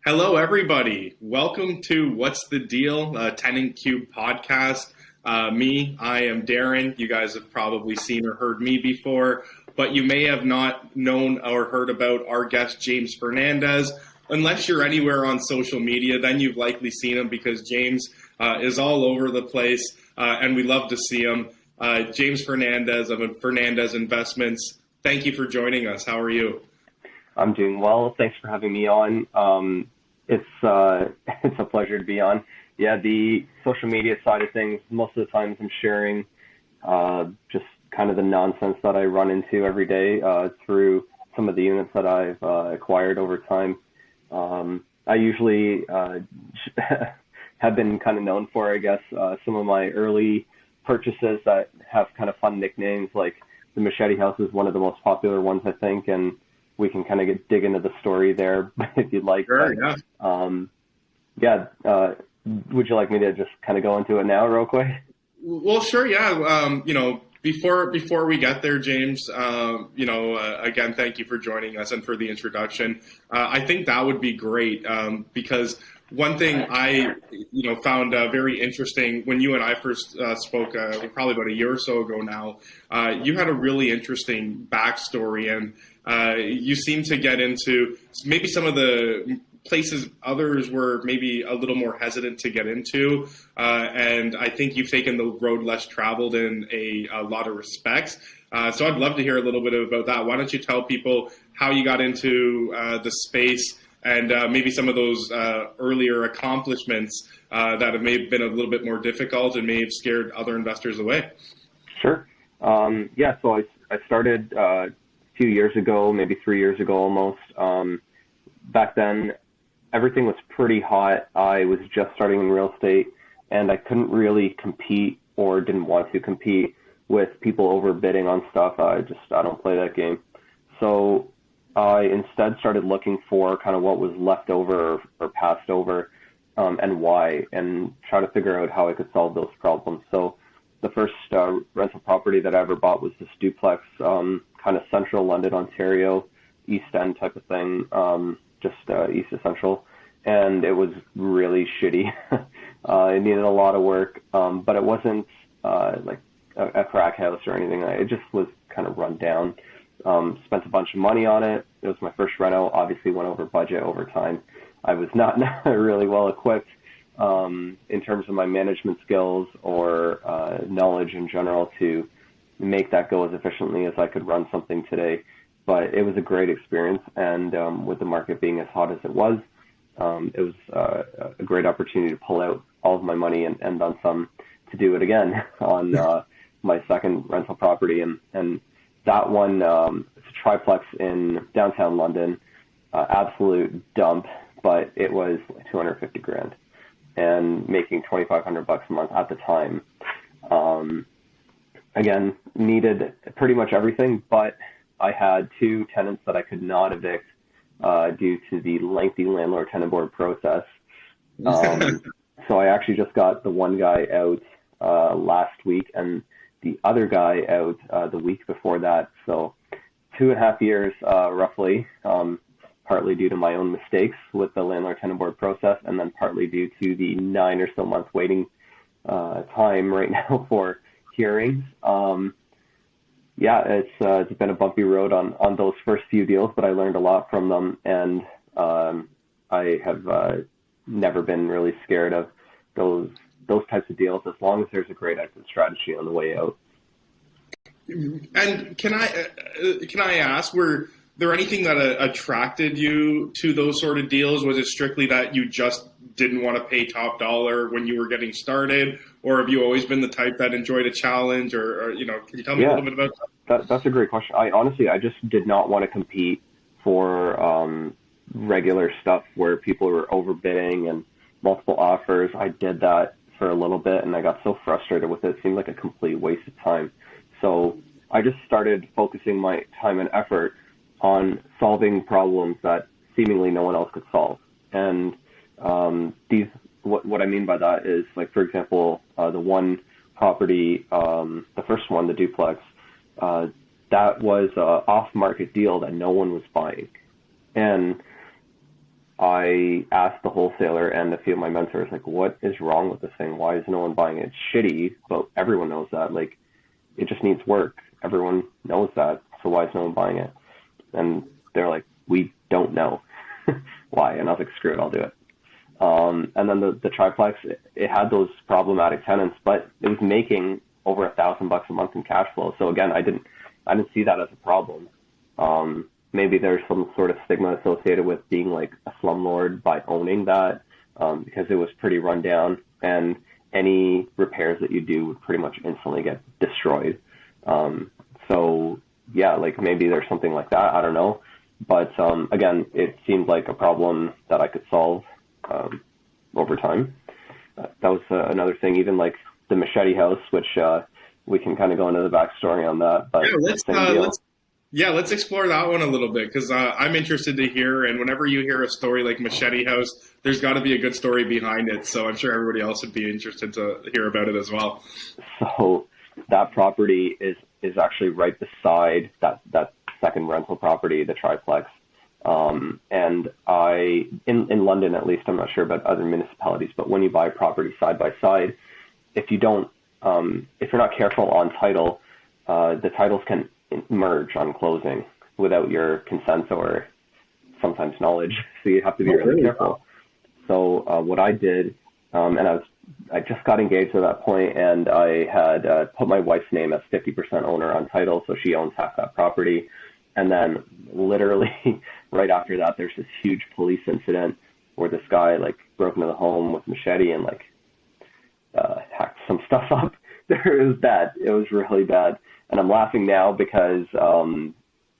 Hello, everybody. Welcome to What's the Deal, Tenant Cube podcast. I am Darren. You guys have probably seen or heard me before, but you may have not known or heard about our guest, James Fernandez. Unless you're anywhere on social media, then you've likely seen him because James is all over the place, and we love to see him. James Fernandez of Fernandez Investments, thank you for joining us. How are you? I'm doing well. Thanks for having me on. It's a pleasure to be on. Yeah, the social media side of things, most of the times I'm sharing just kind of the nonsense that I run into every day through some of the units that I've acquired over time. I usually have been kind of known for, I guess, some of my early purchases that have kind of fun nicknames, like the Machete House is one of the most popular ones, I think, and we can kind of dig into the story there if you'd like. Sure, yeah. Would you like me to just kind of go into it now real quick? Well, sure, yeah. Before we get there, James, again, thank you for joining us and for the introduction. I think that would be great because one thing I, found very interesting when you and I first spoke, probably about a year or so ago now, you had a really interesting backstory and you seem to get into maybe some of the places others were maybe a little more hesitant to get into. And I think you've taken the road less traveled in a lot of respects. So I'd love to hear a little bit about that. Why don't you tell people how you got into the space and maybe some of those earlier accomplishments that have maybe been a little bit more difficult and may have scared other investors away? Sure. So I started a few years ago, maybe 3 years ago almost. Back then, everything was pretty hot. I was just starting in real estate, and I couldn't really compete or didn't want to compete with people overbidding on stuff. I don't play that game. So I instead started looking for kind of what was left over or passed over and why, and try to figure out how I could solve those problems. So the first rental property that I ever bought was this duplex, kind of central London, Ontario, East End type of thing, just east of central. And it was really shitty. It needed a lot of work, but it wasn't like a crack house or anything. It just was kind of run down. Spent a bunch of money on it. It was my first reno. Obviously went over budget over time. I was not really well equipped in terms of my management skills or knowledge in general to make that go as efficiently as I could run something today. But it was a great experience, and with the market being as hot as it was a great opportunity to pull out all of my money and then some to do it again on my second rental property. And that one, it's a triplex in downtown London, absolute dump, but it was $250,000 and making $2,500 a month at the time. Again, needed pretty much everything, but I had two tenants that I could not evict due to the lengthy landlord-tenant board process. So I actually just got the one guy out last week and the other guy out the week before that. So 2.5 years roughly, partly due to my own mistakes with the landlord-tenant board process, and then partly due to the 9 or so month waiting time right now for hearings. It's been a bumpy road on those first few deals, but I learned a lot from them, and I have never been really scared of those types of deals as long as there's a great exit strategy on the way out. And can I ask, were there anything that attracted you to those sort of deals? Was it strictly that you just didn't want to pay top dollar when you were getting started, or have you always been the type that enjoyed a challenge, or can you tell me a little bit about that? That's a great question. I just did not want to compete for regular stuff where people were overbidding and multiple offers. I did that for a little bit, and I got so frustrated with it. It seemed like a complete waste of time. So I just started focusing my time and effort on solving problems that seemingly no one else could solve. And what I mean by that is, like, for example, the one property, the first one, the duplex, that was an off-market deal that no one was buying. And I asked the wholesaler and a few of my mentors, like, what is wrong with this thing? Why is no one buying it? It's shitty, but everyone knows that. Like, it just needs work. Everyone knows that. So why is no one buying it? And they're like, we don't know why. And I was like, screw it, I'll do it. And then the triplex, it had those problematic tenants, but it was making over $1,000 a month in cash flow. So again, I didn't see that as a problem. Maybe there's some sort of stigma associated with being like a slumlord by owning that, because it was pretty run down, and any repairs that you do would pretty much instantly get destroyed. So yeah, like maybe there's something like that. I don't know. But again, it seemed like a problem that I could solve over time. That was another thing, even like the Machete House, which we can kind of go into the backstory on that. But let's explore that one a little bit, because I'm interested to hear. And whenever you hear a story like Machete House, there's got to be a good story behind it. So I'm sure everybody else would be interested to hear about it as well. So that property is actually right beside that second rental property, the triplex. And in London, at least, I'm not sure about other municipalities, but when you buy property side by side, if you're not careful on title, the titles can merge on closing without your consent or sometimes knowledge. So you have to be really careful. So what I did, and I just got engaged at that point, and I had put my wife's name as 50% owner on title, so she owns half that property. And then literally right after that, there's this huge police incident where this guy like broke into the home with machete and like hacked some stuff up. It was bad. It was really bad. And I'm laughing now because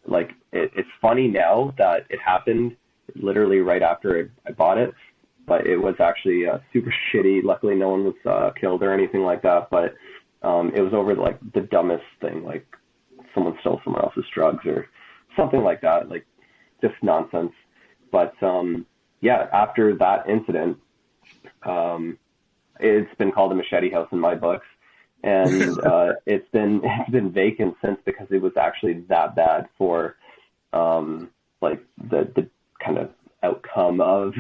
like it's funny now that it happened literally right after I bought it, but it was actually super shitty. Luckily, no one was killed or anything like that. But it was over like the dumbest thing, like someone stole someone else's drugs or something like that, like just nonsense. But yeah, after that incident, it's been called a Machete House in my books, and it's been vacant since, because it was actually that bad for like the kind of outcome of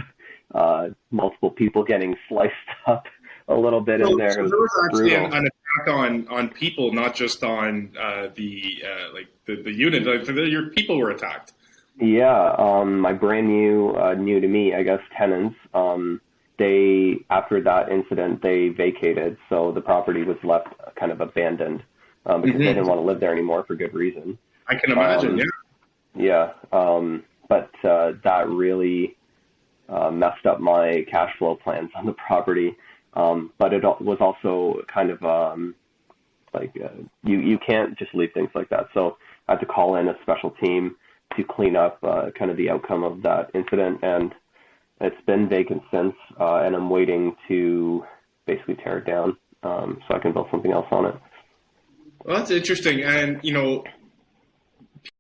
multiple people getting sliced up a little bit in there. So there was actually an attack on people, not just on the unit. Your people were attacked. Yeah, my brand new to me, I guess, tenants. They, after that incident, they vacated, so the property was left kind of abandoned because they didn't want to live there anymore for good reason. I can imagine. Yeah. But that really messed up my cash flow plans on the property. But it was also kind of you can't just leave things like that. So I had to call in a special team to clean up kind of the outcome of that incident, and it's been vacant since, and I'm waiting to basically tear it down so I can build something else on it. Well, that's interesting. And,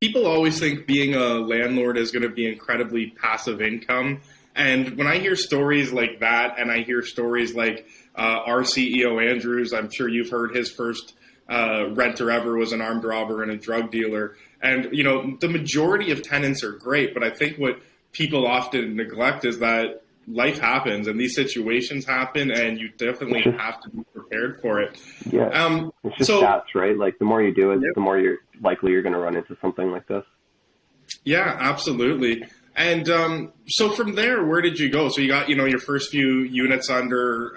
people always think being a landlord is going to be incredibly passive income. And when I hear stories like that, and I hear stories like our CEO, Andrews, I'm sure you've heard his first renter ever was an armed robber and a drug dealer. And, the majority of tenants are great, but I think what people often neglect is that life happens and these situations happen, and you definitely have to be prepared for it. Yeah, it's just stats, right? Like the more you do it, the more you're likely you're going to run into something like this. Yeah, absolutely. And so from there, where did you go? So you got, your first few units under,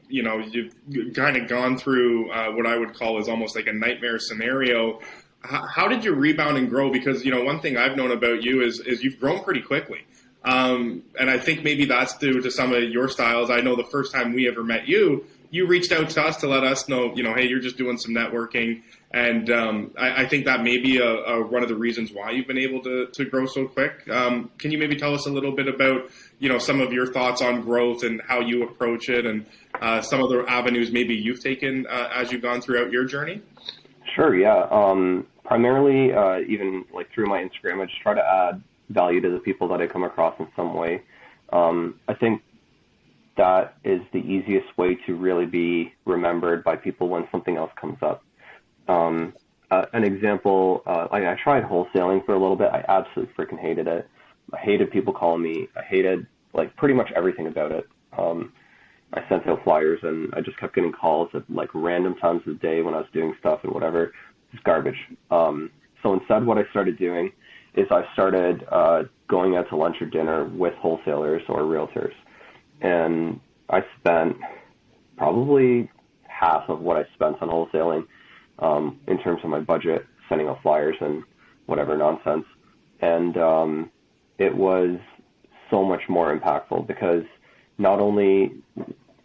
you've kind of gone through what I would call is almost like a nightmare scenario. How did you rebound and grow? Because, one thing I've known about you is you've grown pretty quickly. And I think maybe that's due to some of your styles. I know the first time we ever met you, you reached out to us to let us know, hey, you're just doing some networking. And I think that may be one of the reasons why you've been able to grow so quick. Can you maybe tell us a little bit about, some of your thoughts on growth and how you approach it, and some of the avenues maybe you've taken as you've gone throughout your journey? Sure, yeah. Primarily, even like through my Instagram, I just try to add value to the people that I come across in some way. I think that is the easiest way to really be remembered by people when something else comes up. An example, I tried wholesaling for a little bit. I absolutely freaking hated it. I hated people calling me. I hated like pretty much everything about it. I sent out flyers and I just kept getting calls at like random times of the day when I was doing stuff and whatever. It's garbage. So instead, what I started doing is I started going out to lunch or dinner with wholesalers or realtors. And I spent probably half of what I spent on wholesaling in terms of my budget, sending out flyers and whatever nonsense. And it was so much more impactful because not only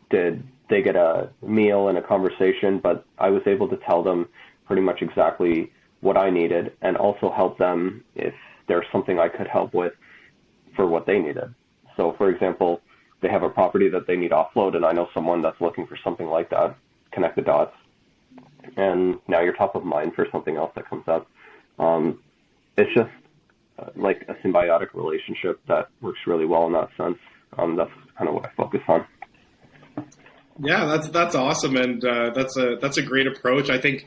did they get a meal and a conversation, but I was able to tell them pretty much exactly what I needed and also help them if there's something I could help with for what they needed. So for example, they have a property that they need offload and I know someone that's looking for something like that, connect the dots. And now you're top of mind for something else that comes up. It's just like a symbiotic relationship that works really well in that sense. That's kind of what I focus on. Yeah, that's awesome, and that's a great approach. I think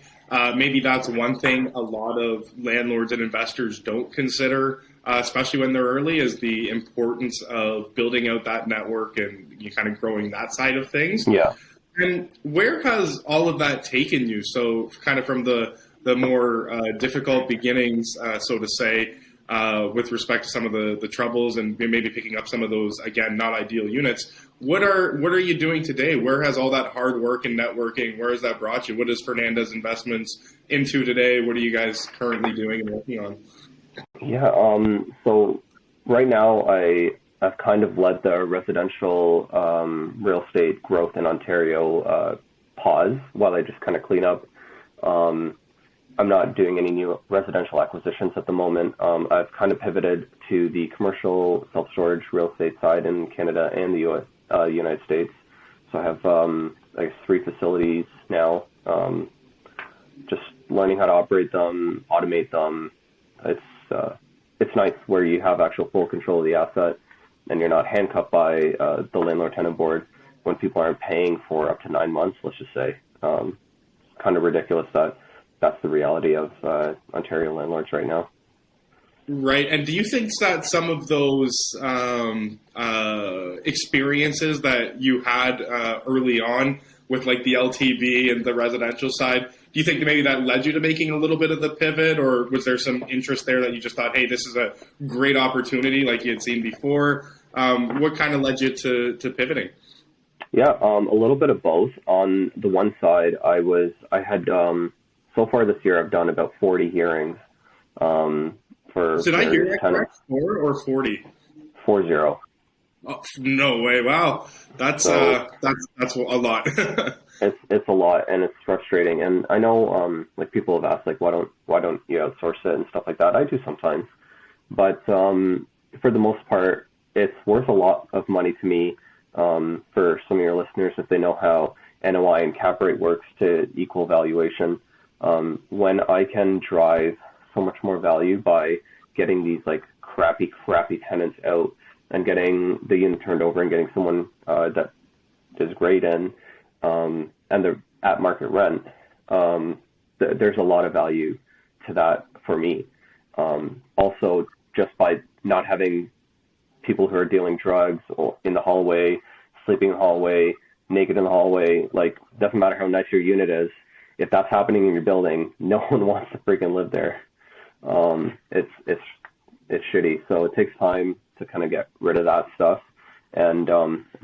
maybe that's one thing a lot of landlords and investors don't consider, especially when they're early, is the importance of building out that network and you kind of growing that side of things. Yeah. And where has all of that taken you? So kind of from the more difficult beginnings, so to say, with respect to some of the troubles and maybe picking up some of those, again, not ideal units. What are you doing today? Where has all that hard work and networking, where has that brought you? What is Fernandez Investments into today? What are you guys currently doing and working on? Yeah, so right now I've kind of led the residential real estate growth in Ontario pause while I just kind of clean up. I'm not doing any new residential acquisitions at the moment. I've kind of pivoted to the commercial self-storage real estate side in Canada and the United States. So I have, I guess, 3 facilities now, just learning how to operate them, automate them. It's nice where you have actual full control of the asset and you're not handcuffed by the landlord-tenant board when people aren't paying for up to 9 months, let's just say. It's kind of ridiculous that that's the reality of Ontario landlords right now. Right. And do you think that some of those experiences that you had early on with like the LTV and the residential side, do you think maybe that led you to making a little bit of the pivot, or was there some interest there that you just thought, hey, this is a great opportunity like you had seen before? What kind of led you to pivoting? Yeah, a little bit of both. On the one side, I had so far this year, I've done about 40 hearings for Did I hear that tenants. correct? 4 or 40? 40. Oh, no way! Wow, that's a lot. It's a lot, and it's frustrating. And I know, like people have asked, like why don't you outsource it and stuff like that? I do sometimes, but for the most part, it's worth a lot of money to me. For some of your listeners, if they know how NOI and cap rate works to equal valuation. When I can drive so much more value by getting these like crappy tenants out and getting the unit turned over and getting someone that is great and they're at market rent, there's a lot of value to that for me. Also, just by not having people who are dealing drugs or in the hallway, sleeping in the hallway, naked in the hallway, like doesn't matter how nice your unit is. If that's happening in your building, no one wants to freaking live there. It's shitty. So it takes time to kind of get rid of that stuff. And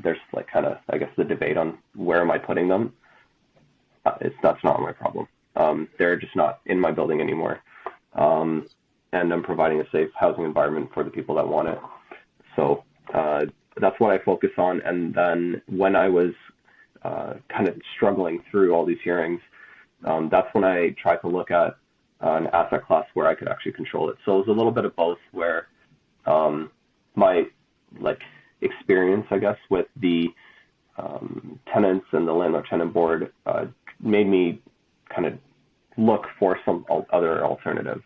there's like kind of, I guess, the debate on where am I putting them. That's not my problem. They're just not in my building anymore. And I'm providing a safe housing environment for the people that want it. So that's what I focus on. And then when I was kind of struggling through all these hearings, that's when I tried to look at an asset class where I could actually control it. So it was a little bit of both where my like experience, I guess, with the tenants and the landlord-tenant board made me kind of look for some other alternative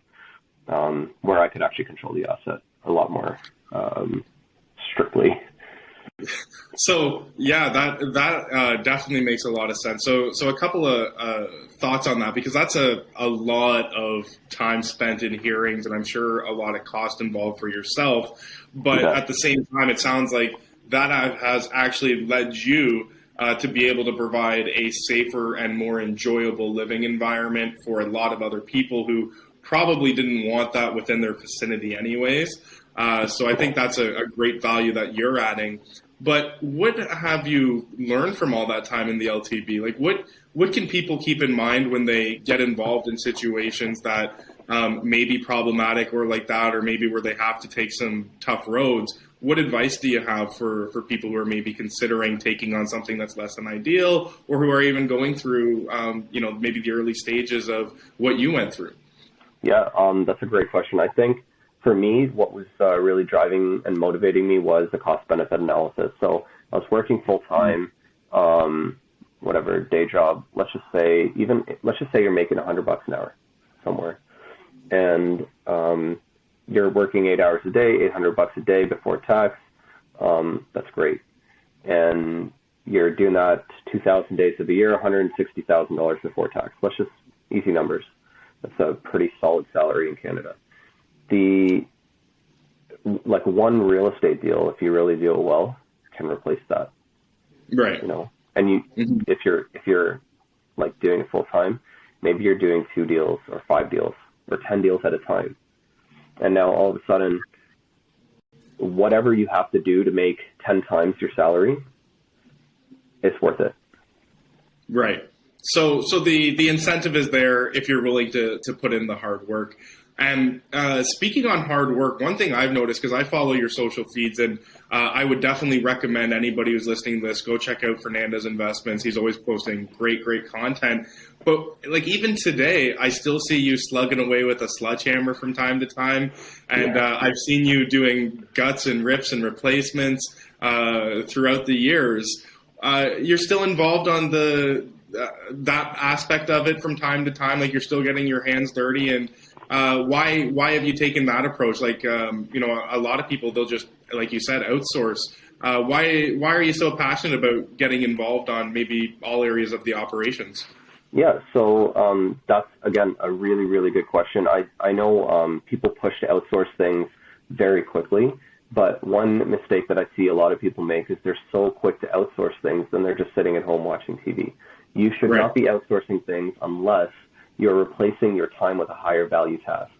where I could actually control the asset a lot more strictly. So yeah, that definitely makes a lot of sense. So a couple of thoughts on that, because that's a lot of time spent in hearings, and I'm sure a lot of cost involved for yourself. But Yeah. at the same time, it sounds like that has actually led you to be able to provide a safer and more enjoyable living environment for a lot of other people who probably didn't want that within their vicinity anyways. So I think that's a great value that you're adding. But what have you learned from all that time in the LTB? Like, what can people keep in mind when they get involved in situations that may be problematic or like that, or maybe where they have to take some tough roads? What advice do you have for people who are maybe considering taking on something that's less than ideal, or who are even going through, maybe the early stages of what you went through? Yeah, that's a great question. I think for me, what was really driving and motivating me was the cost benefit analysis. So I was working full time, whatever day job. Let's just say you're making $100 an hour somewhere, and you're working 8 hours a day, $800 a day before tax. That's great, and you're doing that 2,000 days of the year, $160,000 before tax. Let's just easy numbers. That's a pretty solid salary in Canada. Like one real estate deal, if you really do it well, can replace that. Right. And if you're like doing it full time, maybe you're doing 2 deals or 5 deals or 10 deals at a time. And now all of a sudden, whatever you have to do to make 10 times your salary, it's worth it. Right. So the incentive is there if you're willing to put in the hard work. And speaking on hard work, one thing I've noticed, because I follow your social feeds, and I would definitely recommend anybody who's listening to this, go check out Fernandez Investments. He's always posting great content. But like even today, I still see you slugging away with a sledgehammer from time to time. And I've seen you doing guts and rips and replacements throughout the years. You're still involved on that aspect of it from time to time, like you're still getting your hands dirty. And why have you taken that approach? Like, a lot of people, they'll just, like you said, outsource. Why are you so passionate about getting involved on maybe all areas of the operations? Yeah, so that's, again, a really, really good question. I know people push to outsource things very quickly, but one mistake that I see a lot of people make is they're so quick to outsource things, then they're just sitting at home watching TV. You should not be outsourcing things unless you're replacing your time with a higher value task.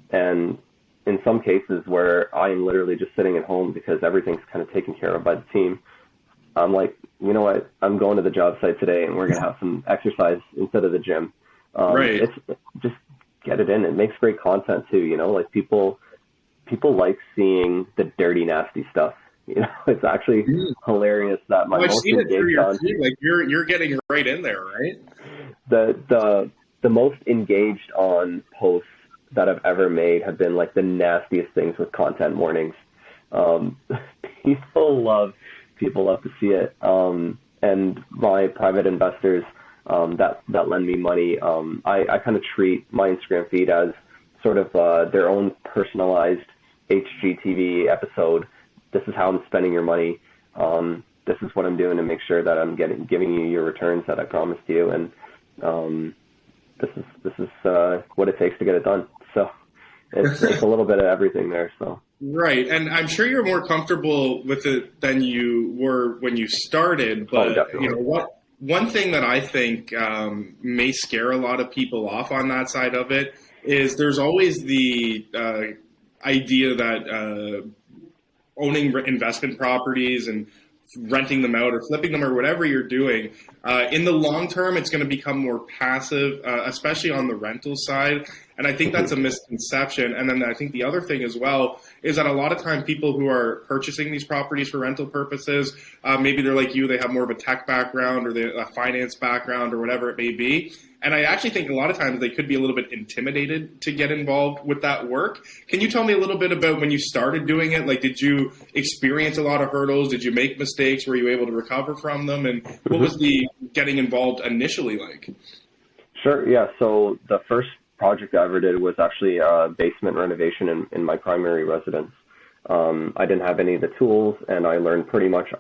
And in some cases where I am literally just sitting at home because everything's kind of taken care of by the team, I'm like, you know what, I'm going to the job site today and we're going to have some exercise instead of the gym. It's just get it in. It makes great content too, like people like seeing the dirty, nasty stuff. It's actually hilarious that my most engaged on, like you're getting right in there, right? The most engaged on posts that I've ever made have been like the nastiest things with content warnings. People love to see it. And my private investors that lend me money, I kind of treat my Instagram feed as sort of their own personalized HGTV episode. This is how I'm spending your money. This is what I'm doing to make sure that I'm giving you your returns that I promised you. And this is what it takes to get it done. So it's a little bit of everything there. So right, and I'm sure you're more comfortable with it than you were when you started. But one thing that I think may scare a lot of people off on that side of it is there's always the idea that owning investment properties and renting them out or flipping them or whatever you're doing, in the long term, it's going to become more passive, especially on the rental side. And I think that's a misconception. And then I think the other thing as well is that a lot of time people who are purchasing these properties for rental purposes, maybe they're like you, they have more of a tech background or a finance background or whatever it may be. And I actually think a lot of times they could be a little bit intimidated to get involved with that work. Can you tell me a little bit about when you started doing it? Like, did you experience a lot of hurdles? Did you make mistakes? Were you able to recover from them? And what was the getting involved initially like? Sure, yeah. So the first project I ever did was actually a basement renovation in my primary residence. I didn't have any of the tools, and I learned pretty much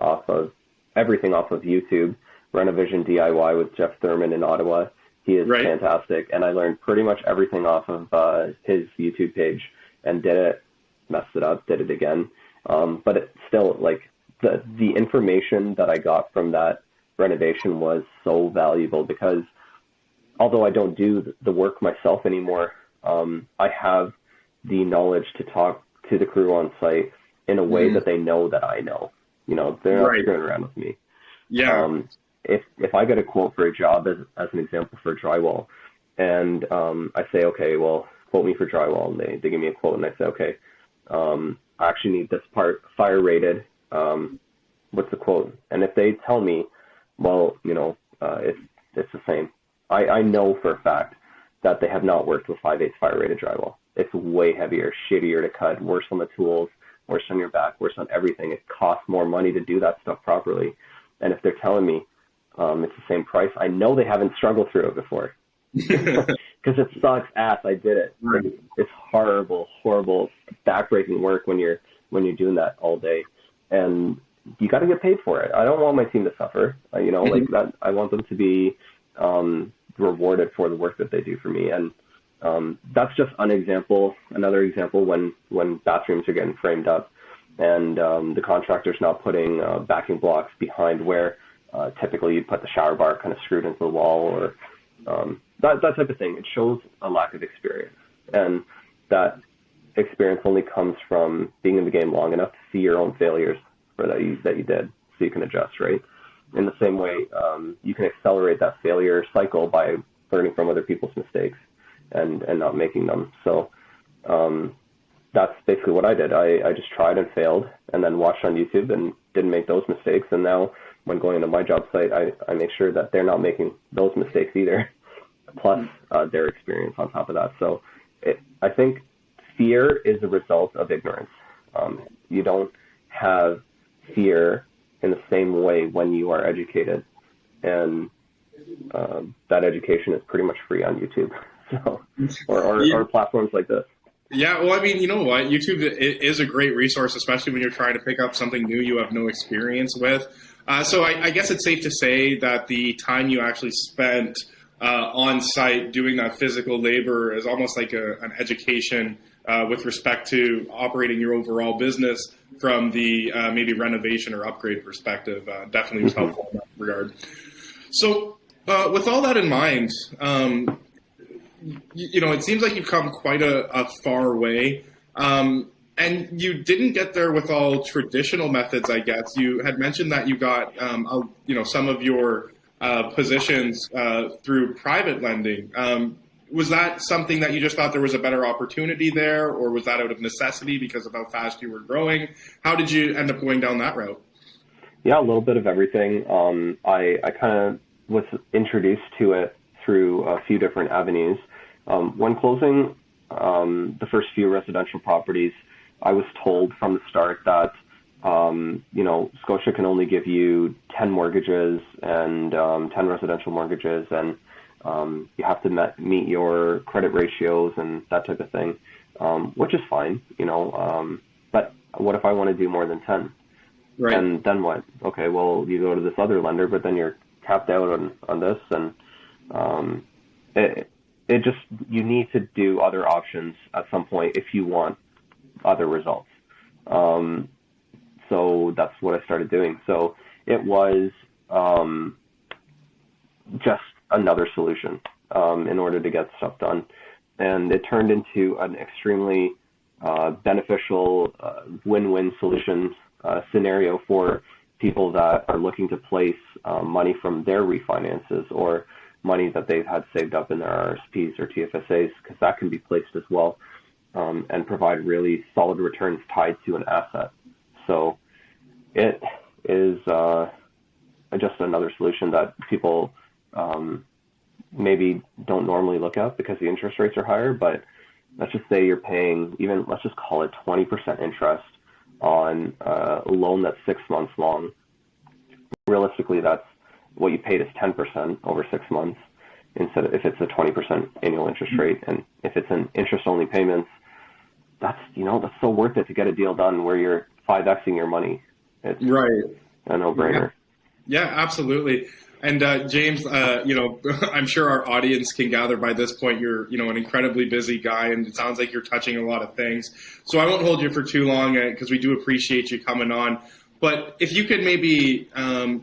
everything off of YouTube. Renovision DIY with Jeff Thurman in Ottawa. He is Right. fantastic, and I learned pretty much everything off of his YouTube page and did it, messed it up, did it again. But it still, like, the information that I got from that renovation was so valuable because although I don't do the work myself anymore, I have the knowledge to talk to the crew on site in a way that they know that I know. You know, they're not Right. screwing around with me. Yeah. If I get a quote for a job, as an example for drywall, and I say, okay, well, quote me for drywall, and they give me a quote, and I say, okay, I actually need this part fire rated. What's the quote? And if they tell me, well, you know, it's the same, I know for a fact that they have not worked with 5/8 fire rated drywall. It's way heavier, shittier to cut, worse on the tools, worse on your back, worse on everything. It costs more money to do that stuff properly. And if they're telling me it's the same price, I know they haven't struggled through it before. Because it sucks ass. I did it. Right. It's horrible, backbreaking work when you're doing that all day, and you got to get paid for it. I don't want my team to suffer. You know, like that. I want them to be rewarded for the work that they do for me, and that's just an example. Another example when bathrooms are getting framed up, and the contractor's not putting backing blocks behind where typically you'd put the shower bar kind of screwed into the wall, or that type of thing. It shows a lack of experience, and that experience only comes from being in the game long enough to see your own failures that you did, so you can adjust, right? In the same way, you can accelerate that failure cycle by learning from other people's mistakes and not making them. So that's basically what I did. I just tried and failed, and then watched on YouTube and didn't make those mistakes. And now when going to my job site, I make sure that they're not making those mistakes either, plus their experience on top of that. So I think fear is a result of ignorance. You don't have fear in the same way when you are educated, and that education is pretty much free on YouTube, so or platforms like this. Yeah, well, I mean, you know what? YouTube is a great resource, especially when you're trying to pick up something new you have no experience with. So I guess it's safe to say that the time you actually spent on site doing that physical labor is almost like an education with respect to operating your overall business from the maybe renovation or upgrade perspective. Definitely was helpful in that regard. So with all that in mind, you know, it seems like you've come quite a far way. And you didn't get there with all traditional methods, I guess. You had mentioned that you got, you know, some of your positions through private lending. Was that something that you just thought there was a better opportunity there, or was that out of necessity because of how fast you were growing? How did you end up going down that route? Yeah, a little bit of everything. I kind of was introduced to it through a few different avenues. When closing the first few residential properties, I was told from the start that, you know, Scotia can only give you 10 mortgages and 10 residential mortgages, and you have to meet your credit ratios and that type of thing, which is fine, you know, but what if I want to do more than 10? Right. And then what? Okay, well, you go to this other lender, but then you're capped out on this, and it just, you need to do other options at some point if you want other results. So that's what I started doing. So it was just another solution in order to get stuff done. And it turned into an extremely beneficial win-win solution scenario for people that are looking to place money from their refinances or money that they've had saved up in their RSPs or TFSAs, because that can be placed as well, and provide really solid returns tied to an asset. So it is just another solution that people maybe don't normally look at because the interest rates are higher, but let's just say you're paying even, let's just call it 20% interest on a loan that's 6 months long. Realistically, that's what you paid is 10% over 6 months instead of if it's a 20% annual interest rate. And if it's an interest-only payments, that's so worth it to get a deal done where you're 5xing your money. It's Right. a no-brainer. Yeah, absolutely. And James, I'm sure our audience can gather by this point you're, an incredibly busy guy, and it sounds like you're touching a lot of things. So I won't hold you for too long because we do appreciate you coming on. But if you could maybe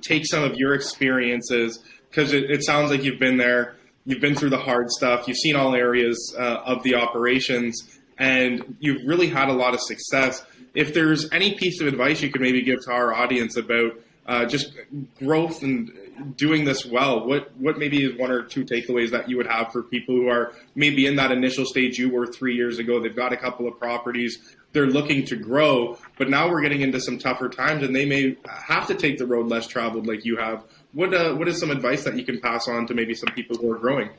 take some of your experiences, because it sounds like you've been there, you've been through the hard stuff, you've seen all areas of the operations, and you've really had a lot of success. If there's any piece of advice you could maybe give to our audience about just growth and doing this well, what maybe is one or two takeaways that you would have for people who are maybe in that initial stage you were 3 years ago? They've got a couple of properties, they're looking to grow, but now we're getting into some tougher times and they may have to take the road less traveled like you have. What is some advice that you can pass on to maybe some people who are growing?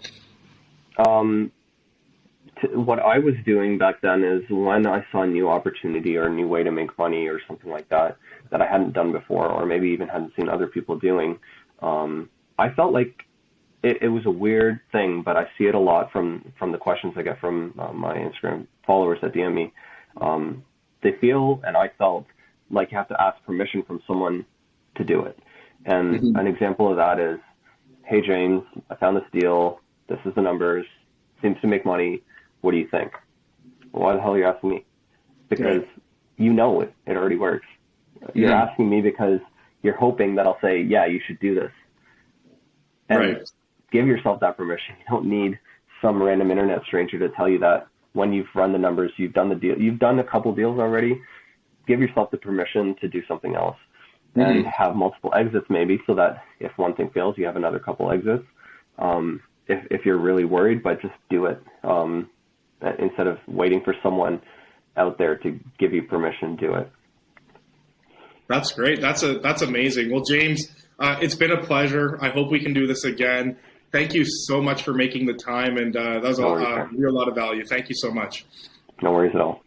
What I was doing back then is when I saw a new opportunity or a new way to make money or something like that I hadn't done before, or maybe even hadn't seen other people doing, I felt like it was a weird thing, but I see it a lot from the questions I get from my Instagram followers that DM me. They feel, and I felt, like you have to ask permission from someone to do it. And an example of that is, hey, James, I found this deal. This is the numbers. Seems to make money. What do you think? Well, why the hell are you asking me? Because you know it already works. You're asking me because you're hoping that I'll say, yeah, you should do this. And give yourself that permission. You don't need some random internet stranger to tell you that when you've run the numbers, you've done the deal, you've done a couple deals already. Give yourself the permission to do something else and have multiple exits maybe, so that if one thing fails, you have another couple exits. If you're really worried, but just do it. Instead of waiting for someone out there to give you permission, do it. That's great. That's amazing. Well, James, it's been a pleasure. I hope we can do this again. Thank you so much for making the time, and that was a lot of value. Thank you so much. No worries at all.